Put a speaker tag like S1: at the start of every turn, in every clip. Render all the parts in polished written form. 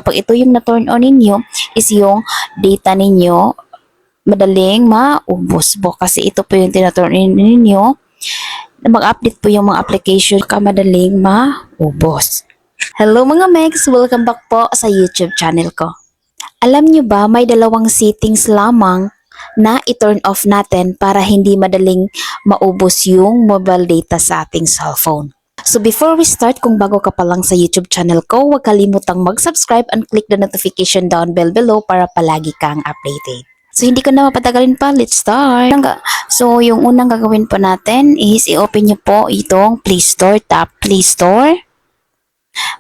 S1: Pag ito yung na-turn on ninyo, is yung data ninyo madaling maubos po. Kasi ito po yung tina-turn on ninyo na mag-update po yung mga application ka madaling maubos. Hello mga Megs! Welcome back po sa YouTube channel ko. Alam nyo ba, may dalawang settings lamang na i-turn off natin para hindi madaling maubos yung mobile data sa ating cellphone. So before we start, kung bago ka pa lang sa YouTube channel ko, huwag kalimutang mag-subscribe and click the notification down bell below para palagi kang updated. So hindi ko na mapatagalin pa, let's start. So yung unang gagawin po natin is i-open nyo po itong Play Store, tap Play Store.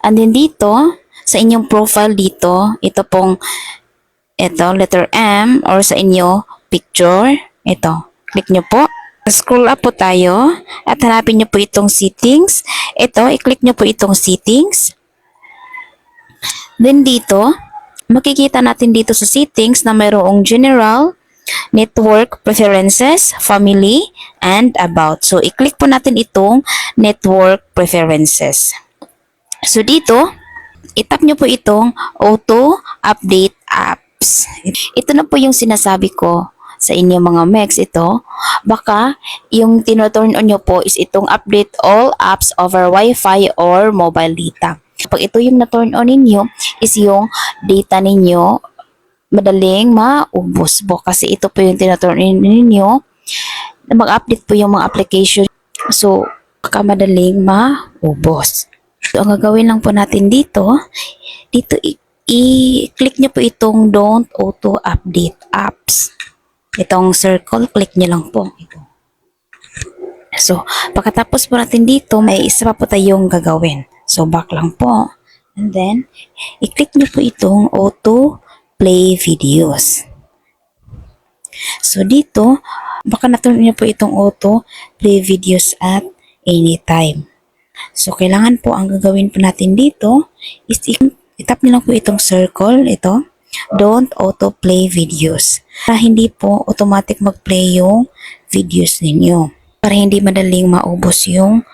S1: And then dito, sa inyong profile dito, ito pong letter M or sa inyo picture, ito, click nyo po. Scroll up po tayo at hanapin nyo po itong settings. Ito, i-click nyo po itong settings. Then dito, makikita natin dito sa settings na mayroong general, network preferences, family, and about. So, i-click po natin itong network preferences. So, dito, itap nyo po itong auto update apps. Ito na po yung sinasabi ko sa inyo mga Megs. Ito, baka yung tino-turn on nyo po is itong update all apps over Wi-Fi or mobile data. Pag ito yung na-turn on ninyo is yung data ninyo madaling maubos po. Kasi ito po yung tino-turn on ninyo na mag-update po yung mga application. So, baka madaling maubos. So, ang gagawin lang po natin dito i-click nyo po itong don't auto update apps. Itong circle, click nyo lang po. Ito. So, pagkatapos po natin dito, may isa pa po tayong gagawin. So, back lang po. And then, i-click nyo po itong auto play videos. So, dito, baka na-turn nyo po itong auto play videos at anytime. So, kailangan po ang gagawin po natin dito is itap nyo lang po itong circle, ito. Don't auto play videos. Para hindi po automatic mag-play yung videos ninyo. Para hindi madaling maubos yung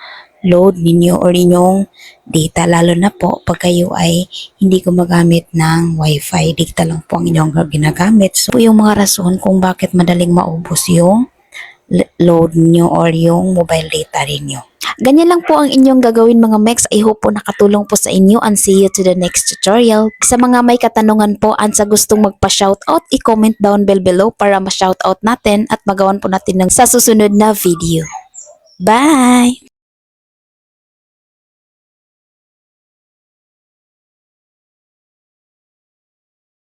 S1: load ninyo or inyong data. Lalo na po pag kayo ay hindi gumagamit ng Wi-Fi. Data lang po ang inyong ginagamit. So, yung mga rason kung bakit madaling maubos yung load niyo or yung mobile data ninyo. Ganyan lang po ang inyong gagawin mga Megs. I hope po nakatulong po sa inyo and see you to the next tutorial. Sa mga may katanungan po and sa gustong magpa-shoutout, i-comment down below para ma-shoutout natin at magawan po natin ng sa susunod na video. Bye!